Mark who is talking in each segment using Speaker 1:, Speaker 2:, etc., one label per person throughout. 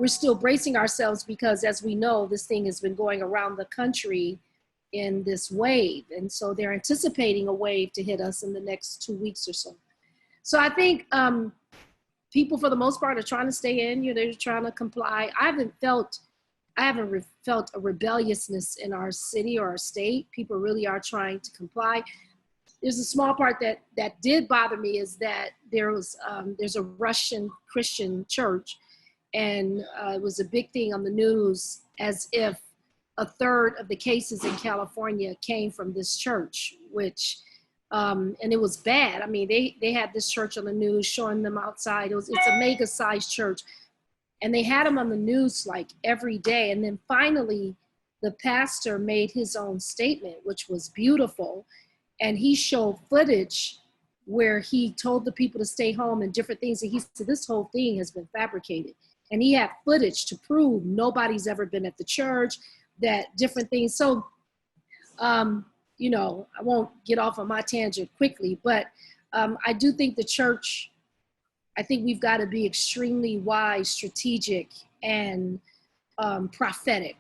Speaker 1: still bracing ourselves because, as we know, this thing has been going around the country in this wave. And so they're anticipating a wave to hit us in the next 2 weeks or so. So I think people, for the most part, are trying to stay in. They're trying to comply. I haven't felt a rebelliousness in our city or our state. People really are trying to comply. There's a small part that did bother me, is that there's a Russian Christian church, and it was a big thing on the news, as if a third of the cases in California came from this church, which, and it was bad. I mean, they had this church on the news showing them outside. It's a mega sized church, and they had them on the news like every day. And then finally, the pastor made his own statement, which was beautiful. And he showed footage where he told the people to stay home and different things. And he said, this whole thing has been fabricated. And he had footage to prove nobody's ever been at the church, that different things. So, you know, I won't get off on my tangent quickly, but I do think the church, I think we've got to be extremely wise, strategic, and prophetic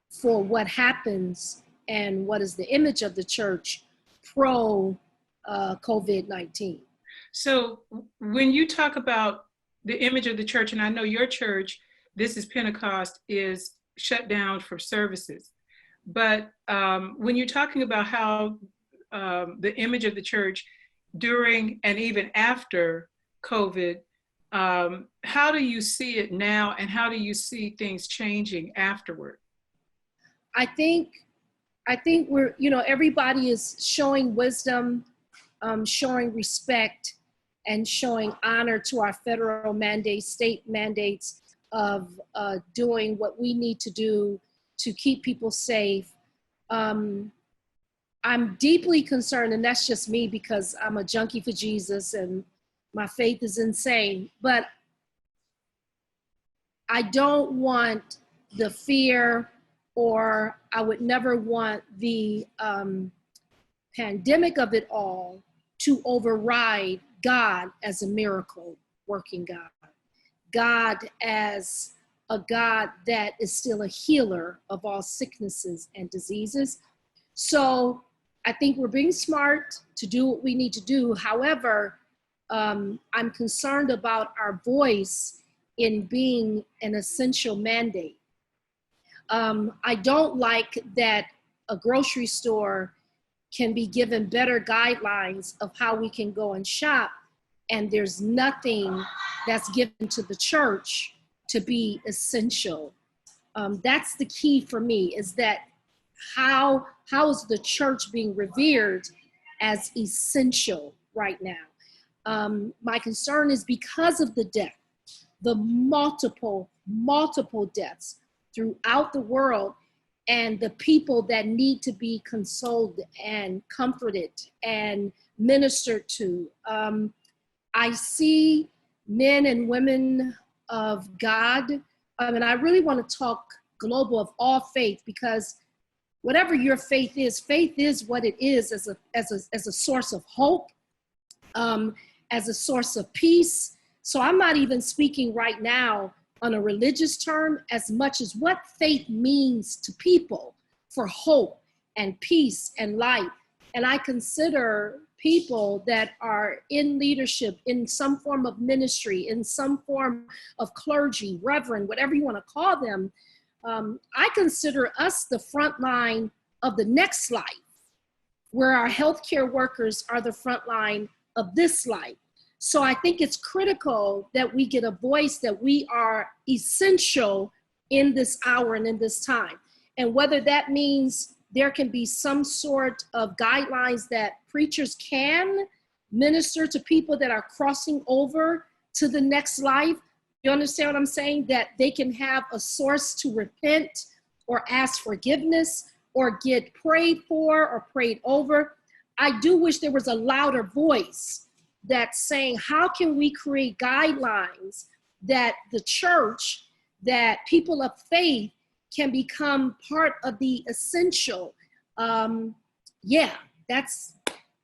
Speaker 1: for what happens and what is the image of the church pro COVID-19.
Speaker 2: So when you talk about the image of the church, and I know your church, This is Pentecost, is shut down for services. But when you're talking about how the image of the church during and even after COVID, how do you see it now, and how do you see things changing afterward?
Speaker 1: I think we're, you know, everybody is showing wisdom, showing respect, and showing honor to our federal mandates, state mandates of doing what we need to do to keep people safe. I'm deeply concerned, and that's just me because I'm a junkie for Jesus and my faith is insane, but I don't want the fear, or I would never want the pandemic of it all to override God as a miracle working God. God as a God that is still a healer of all sicknesses and diseases. So I think we're being smart to do what we need to do. However, I'm concerned about our voice in being an essential mandate. I don't like that a grocery store can be given better guidelines of how we can go and shop, and there's nothing that's given to the church to be essential. That's the key for me, is that how is the church being revered as essential right now? My concern is because of the death, the multiple deaths throughout the world, and the people that need to be consoled and comforted and ministered to. I see men and women of God, and I really want to talk global of all faith, because whatever your faith is what it is as a source of hope, as a source of peace. So I'm not even speaking right now on a religious term as much as what faith means to people for hope and peace and life. And I consider people that are in leadership, in some form of ministry, in some form of clergy, reverend, whatever you want to call them, I consider us the front line of the next life, where our healthcare workers are the front line of this life. So I think it's critical that we get a voice, that we are essential in this hour and in this time. And whether that means there can be some sort of guidelines that preachers can minister to people that are crossing over to the next life. You understand what I'm saying? That they can have a source to repent or ask forgiveness or get prayed for or prayed over. I do wish there was a louder voice that's saying, how can we create guidelines that the church, that people of faith can become part of the essential? I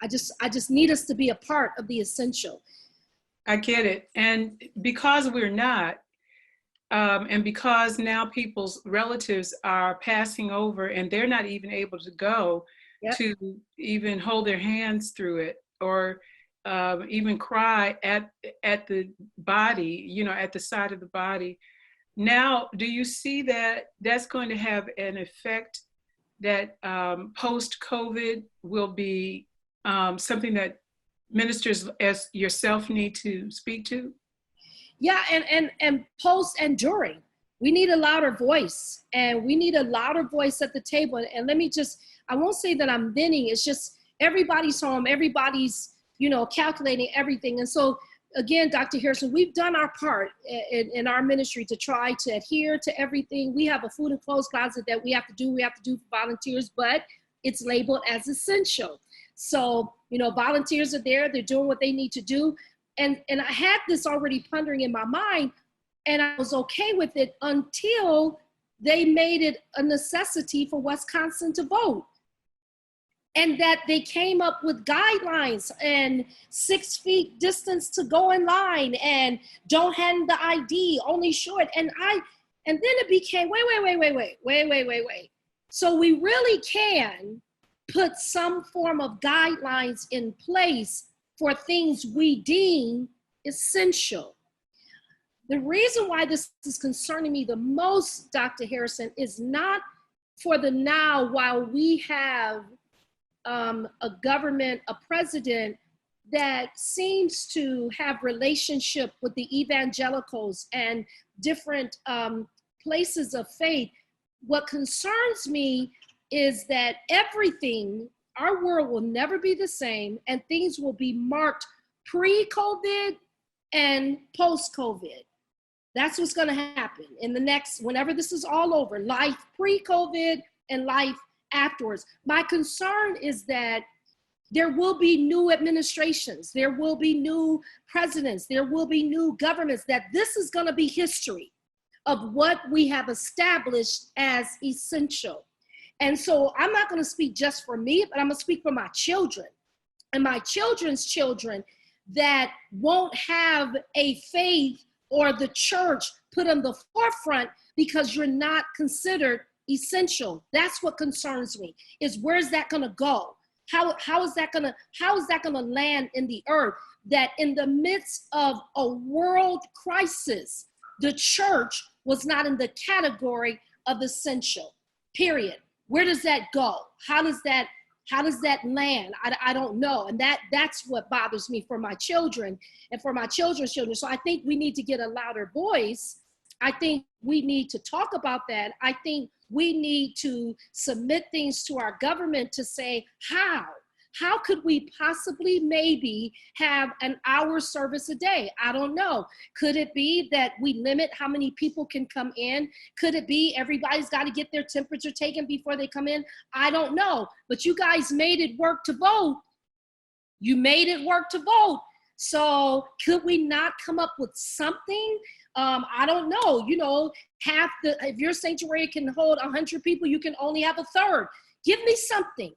Speaker 1: just need us to be a part of the essential.
Speaker 2: I get it. And because we're not, And because now people's relatives are passing over and they're not even able to go
Speaker 1: Yep.
Speaker 2: to even hold their hands through it, or even cry at the body, you know, at the side of the body. Now, do you see that that's going to have an effect, that post-COVID will be something that ministers as yourself need to speak to?
Speaker 1: Yeah, and post and during. We need a louder voice, and we need a louder voice at the table. And let me just, I won't say that I'm venting, it's just everybody's home, everybody's, you know, calculating everything. And so again, Dr. Harrison, we've done our part in our ministry to try to adhere to everything. We have a food and clothes closet that we have to do for volunteers, but it's labeled as essential. So, you know, volunteers are there, they're doing what they need to do. And I had this already pondering in my mind, and I was okay with it until they made it a necessity for Wisconsin to vote. And that they came up with guidelines and 6 feet distance to go in line, and don't hand the ID, only show it. And then it became, wait. So we really can put some form of guidelines in place for things we deem essential. The reason why this is concerning me the most, Dr. Harrison, is not for the now, while we have a government, a president that seems to have relationship with the evangelicals and different places of faith. What concerns me is that everything, our world will never be the same, and things will be marked pre-COVID and post-COVID. That's what's going to happen in the next, whenever this is all over, life pre-COVID and life afterwards. My concern is that there will be new administrations, there will be new presidents, there will be new governments, that this is going to be history of what we have established as essential. And so I'm not going to speak just for me, but I'm going to speak for my children and my children's children that won't have a faith or the church put on the forefront because you're not considered essential. That's what concerns me, is where's that going to go? How is that going to land in the earth? That in the midst of a world crisis, the church was not in the category of essential, period. Where does that go? How does that land? I don't know. And that's what bothers me for my children and for my children's children. So I think we need to get a louder voice. I think we need to talk about that. I think we need to submit things to our government to say, how could we possibly maybe have an hour service a day? I don't know. Could it be that we limit how many people can come in? Could it be everybody's got to get their temperature taken before they come in? I don't know. But you guys made it work to vote. You made it work to vote. So could we not come up with something? I don't know. You know, if your sanctuary can hold 100 people, you can only have a third. Give me something.